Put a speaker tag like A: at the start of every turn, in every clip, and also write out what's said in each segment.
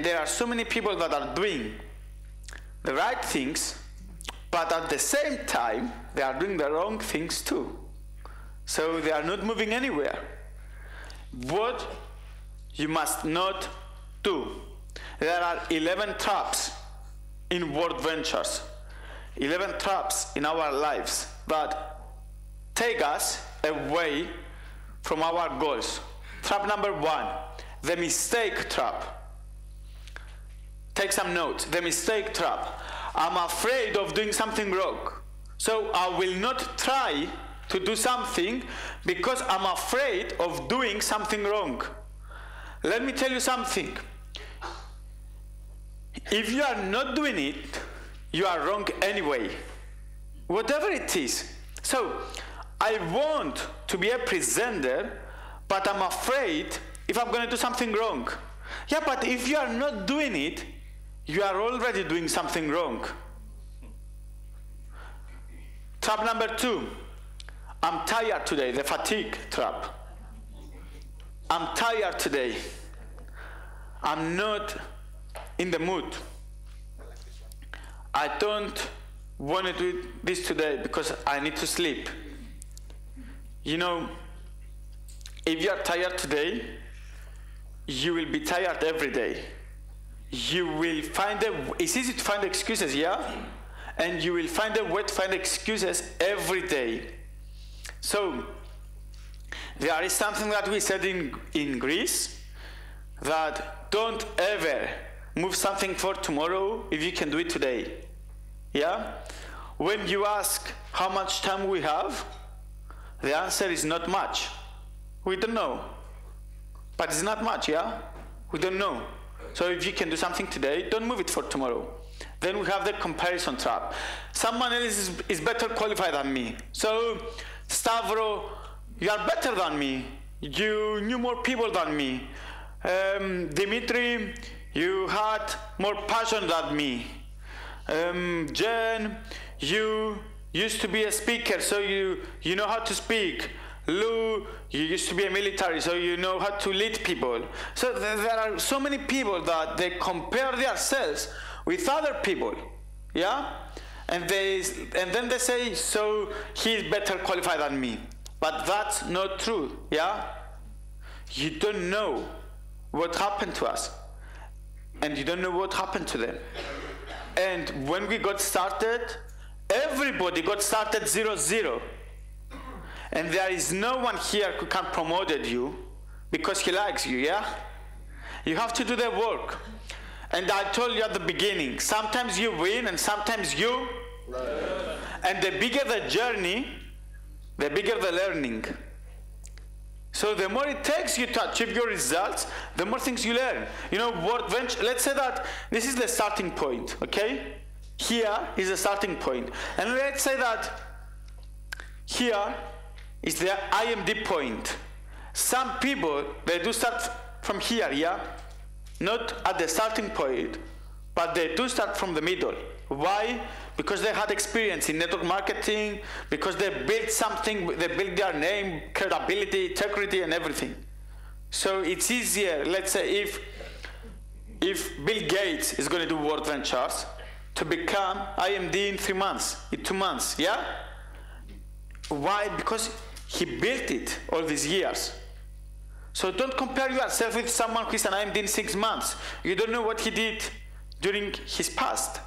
A: There are so many people that are doing the right things, but at the same time, they are doing the wrong things too. So they are not moving anywhere. What you must not do. There are 11 traps in world ventures, 11 traps in our lives that take us away from our goals. Trap number 1, the mistake trap. Take some notes. The mistake trap. I'm afraid of doing something wrong, so I will not try to do something because I'm afraid of doing something wrong. Let me tell you something. If you are not doing it, you are wrong anyway, whatever it is. So I want to be a presenter, but I'm afraid if I'm going to do something wrong. Yeah, but if you are not doing it, you are already doing something wrong. Trap number 2, I'm tired today, the fatigue trap. I'm tired today. I'm not in the mood. I don't want to do this today because I need to sleep. You know, if you are tired today, you will be tired every day. You will find it's easy to find excuses, yeah? And you will find a way to find excuses every day. So, there is something that we said in Greece, that don't ever move something for tomorrow if you can do it today. Yeah? When you ask how much time we have, the answer is not much. We don't know. But it's not much, yeah? We don't know. So if you can do something today, don't move it for tomorrow. Then we have the comparison trap. Someone else is better qualified than me. So, Stavros, you are better than me. You knew more people than me. Dimitri, you had more passion than me. Jen, you used to be a speaker, so you know how to speak. Lou, you used to be a military, so you know how to lead people. So there are so many people that they compare themselves with other people, yeah? And then they say, so he's better qualified than me. But that's not true, yeah? You don't know what happened to us, and you don't know what happened to them. And when we got started, everybody got started 0-0. And there is no one here who can promote you because he likes you, yeah? You have to do the work. And I told you at the beginning, sometimes you win and sometimes you learn. And the bigger the journey, the bigger the learning. So the more it takes you to achieve your results, the more things you learn. You know, world venture, let's say that this is the starting point, okay? Here is the starting point. And let's say that here is the IMD point. Some people, they do start from here, yeah? Not at the starting point, but they do start from the middle. Why? Because they had experience in network marketing, because they built something, they built their name, credibility, integrity, and everything. So it's easier, let's say, if Bill Gates is going to do World Ventures, to become IMD in 3 months, in 2 months, yeah? Why? Because he built it all these years. So don't compare yourself with someone who is an IMD in 6 months. You don't know what he did during his past.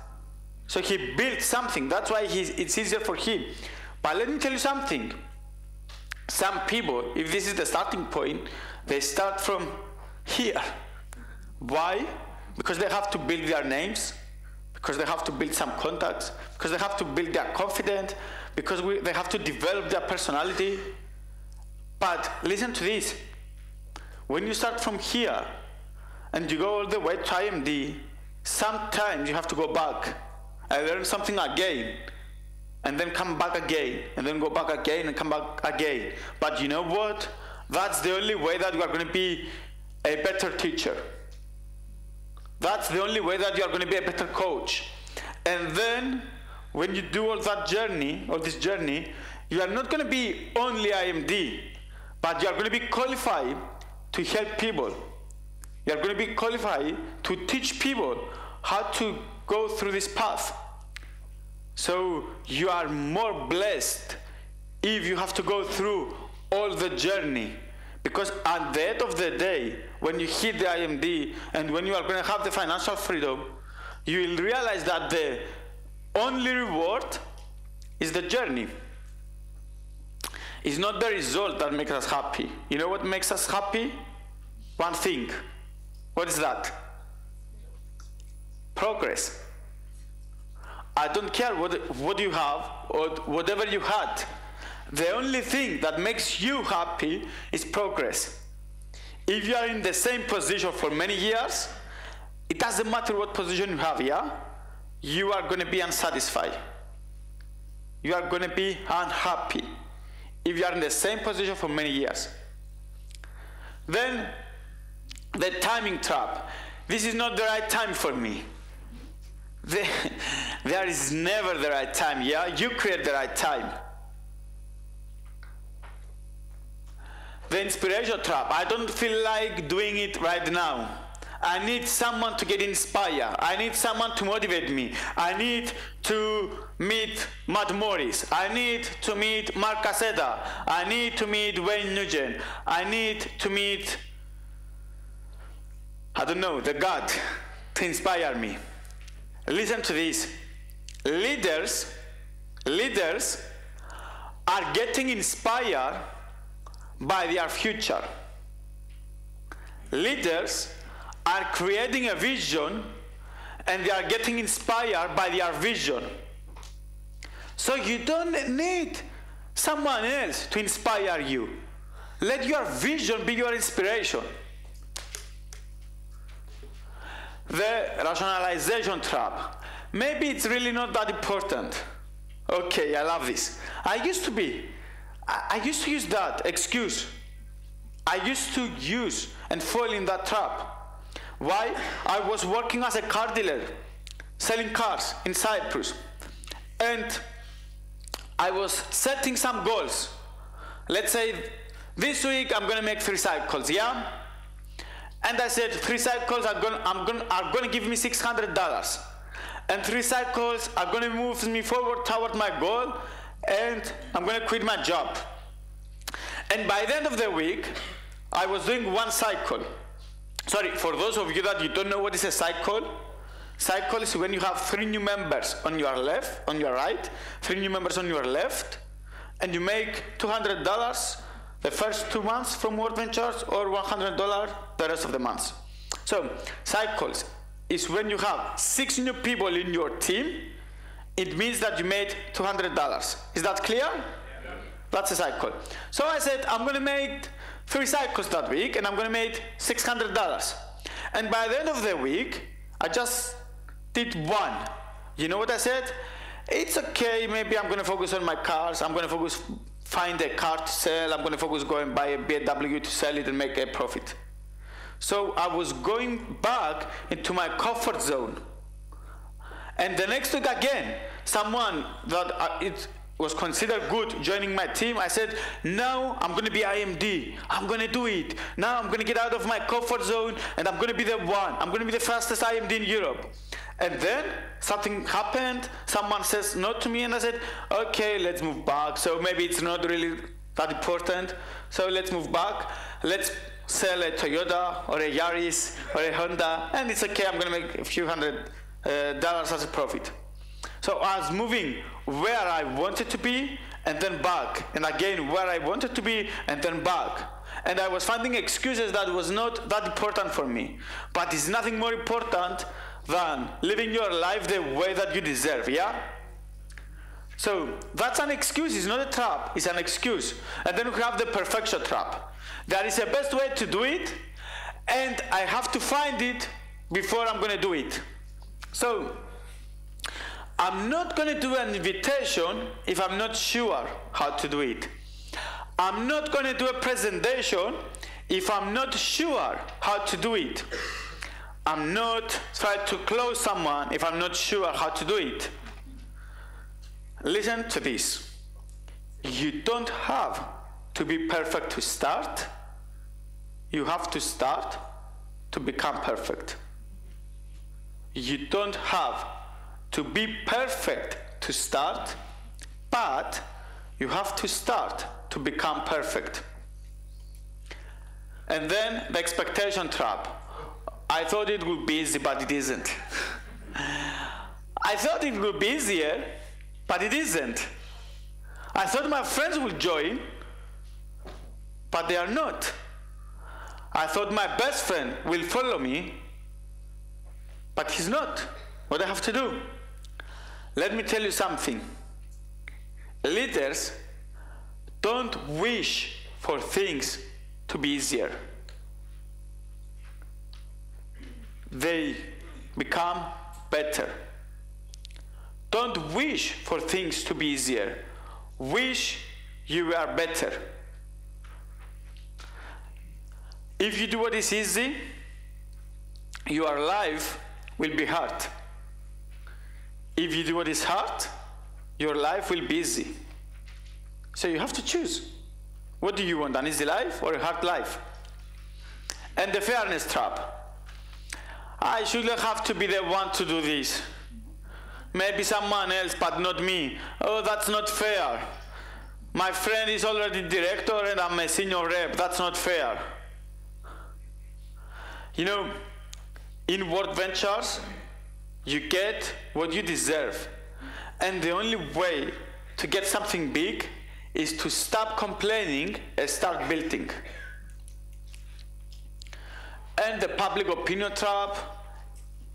A: So he built something. That's why it's easier for him. But let me tell you something. Some people, if this is the starting point, they start from here. Why? Because they have to build their names, because they have to build some contacts, because they have to build their confidence, because they have to develop their personality. But listen to this. When you start from here and you go all the way to IMD, sometimes you have to go back and learn something again, and then come back again, and then go back again and come back again. But you know what? That's the only way that you are going to be a better teacher. That's the only way that you are going to be a better coach. And then when you do all that journey, all this journey, you are not going to be only IMD, but you are going to be qualified to help people. You are going to be qualified to teach people how to go through this path. So you are more blessed if you have to go through all the journey. Because at the end of the day, when you hit the IMD and when you are going to have the financial freedom, you will realize that the only reward is the journey. It's not the result that makes us happy. You know what makes us happy? One thing. What is that? Progress. I don't care what you have or whatever you had. The only thing that makes you happy is progress. If you are in the same position for many years, it doesn't matter what position you have, yeah? You are going to be unsatisfied. You are going to be unhappy if you are in the same position for many years. Then, the timing trap. This is not the right time for me. There is never the right time, yeah? You create the right time. The inspiration trap. I don't feel like doing it right now. I need someone to get inspired. I need someone to motivate me. I need to meet Matt Morris. I need to meet Mark Cassetta. I need to meet Wayne Nugent. I need to meet, I don't know, the God to inspire me. Listen to this. Leaders are getting inspired by their future. Leaders are creating a vision and they are getting inspired by their vision. So you don't need someone else to inspire you. Let your vision be your inspiration. The rationalization trap. Maybe it's really not that important. Okay, I love this. I used to use that excuse. I used to use and fall in that trap. Why? I was working as a car dealer, selling cars in Cyprus. And I was setting some goals. Let's say this week I'm going to make 3 cycles, yeah? And I said 3 cycles are going to give me $600. And 3 cycles are going to move me forward toward my goal, and I'm going to quit my job. And by the end of the week, I was doing 1 cycle. Sorry, for those of you that you don't know what is a cycle is when you have 3 new members on your left, on your right, 3 new members on your left, and you make $200 the first 2 months from World Ventures or $100 the rest of the months. So, cycles is when you have 6 new people in your team, it means that you made $200. Is that clear? Yeah. That's a cycle. So I said, I'm going to make 3 cycles that week, and I'm going to make $600. And by the end of the week, I just did 1. You know what I said? It's okay, maybe I'm going to focus on my cars, I'm going to focus, find a car to sell, I'm going to focus go and buy a BMW to sell it and make a profit. So I was going back into my comfort zone. And the next week again, someone that it was considered good joining my team, I said, now I'm going to be IMD. I'm going to do it. Now I'm going to get out of my comfort zone and I'm going to be the one. I'm going to be the fastest IMD in Europe. And then something happened. Someone says no to me and I said, okay, let's move back. So maybe it's not really that important. So let's move back. Let's sell a Toyota or a Yaris or a Honda, and it's okay, I'm going to make a few $100 as a profit. So I was moving where I wanted to be and then back, and again where I wanted to be and then back. And I was finding excuses that was not that important for me. But it's nothing more important than living your life the way that you deserve, yeah? So that's an excuse, it's not a trap, it's an excuse. And then we have the perfection trap. There is a best way to do it, and I have to find it before I'm going to do it. So I'm not going to do an invitation if I'm not sure how to do it. I'm not going to do a presentation if I'm not sure how to do it. I'm not trying to close someone if I'm not sure how to do it. Listen to this. You don't have to be perfect to start. You have to start to become perfect. You don't have to be perfect to start, but you have to start to become perfect. And then the expectation trap. I thought it would be easy, but it isn't. I thought it would be easier, but it isn't. I thought my friends would join, but they are not. I thought my best friend will follow me, but he's not. What do I have to do? Let me tell you something. Leaders don't wish for things to be easier. They become better. Don't wish for things to be easier. Wish you are better. If you do what is easy, your life will be hard. If you do what is hard, your life will be easy. So you have to choose. What do you want, an easy life or a hard life? And the fairness trap. I shouldn't have to be the one to do this. Maybe someone else, but not me. Oh, that's not fair. My friend is already director and I'm a senior rep. That's not fair. You know, in work ventures, you get what you deserve. And the only way to get something big is to stop complaining and start building. And the public opinion trap.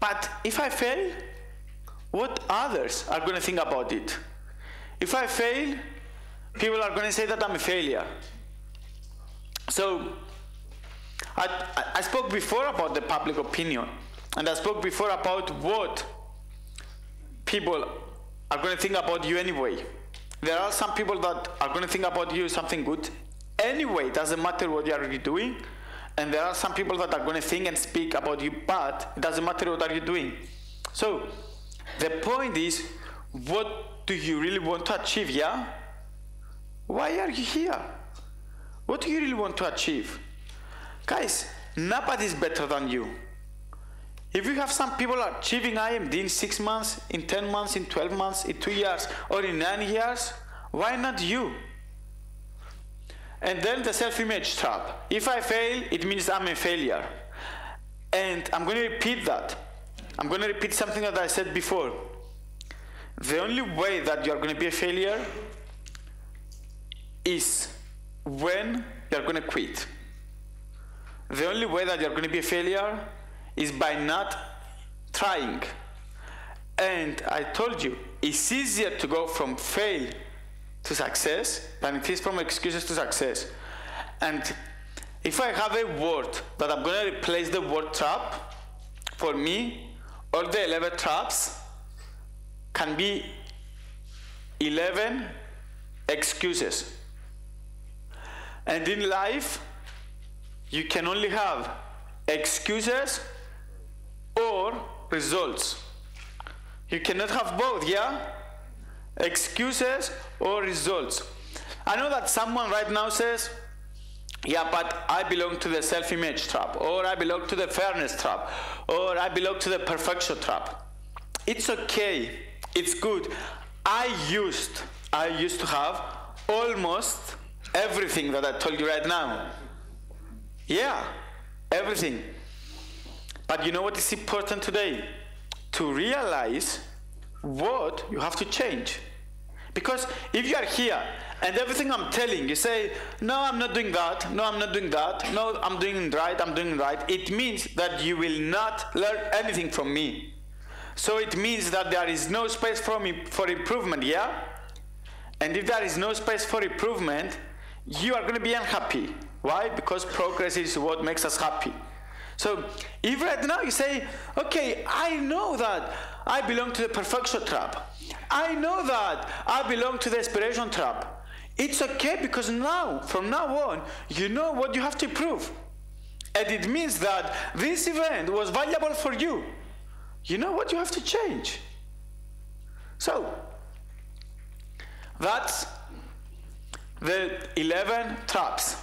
A: But if I fail, what others are going to think about it? If I fail, people are going to say that I'm a failure. So I spoke before about the public opinion, and I spoke before about what people are going to think about you anyway. There are some people that are going to think about you something good anyway. It doesn't matter what you are doing. And there are some people that are going to think and speak about you, but it doesn't matter what are you doing. So the point is, what do you really want to achieve, yeah? Why are you here? What do you really want to achieve? Guys, nobody is better than you. If you have some people achieving IMD in 6 months, in 10 months, in 12 months, in 2 years, or in 9 years, why not you? And then the self-image trap. If I fail, it means I'm a failure. And I'm going to repeat that. I'm going to repeat something that I said before. The only way that you're going to be a failure is when you're going to quit. The only way that you're going to be a failure is by not trying. And I told you, it's easier to go from fail to success than it is from excuses to success. And if I have a word that I'm going to replace the word trap, for me, all the 11 traps can be 11 excuses. And in life, you can only have excuses or results. You cannot have both, yeah? Excuses or results. I know that someone right now says, yeah, but I belong to the self-image trap, or I belong to the fairness trap, or I belong to the perfection trap. It's okay. It's good. I used to have almost everything that I told you right now. Yeah, everything. But you know what is important today? To realize what you have to change. Because if you are here and everything I'm telling you say, no, I'm not doing that, no, I'm not doing that, no, I'm doing right, it means that you will not learn anything from me. So it means that there is no space for improvement, yeah? And if there is no space for improvement, you are going to be unhappy. Why? Because progress is what makes us happy. So if right now you say, okay, I know that I belong to the perfection trap. I know that I belong to the aspiration trap. It's okay, because now, from now on, you know what you have to improve. And it means that this event was valuable for you. You know what you have to change. So that's the 11 traps.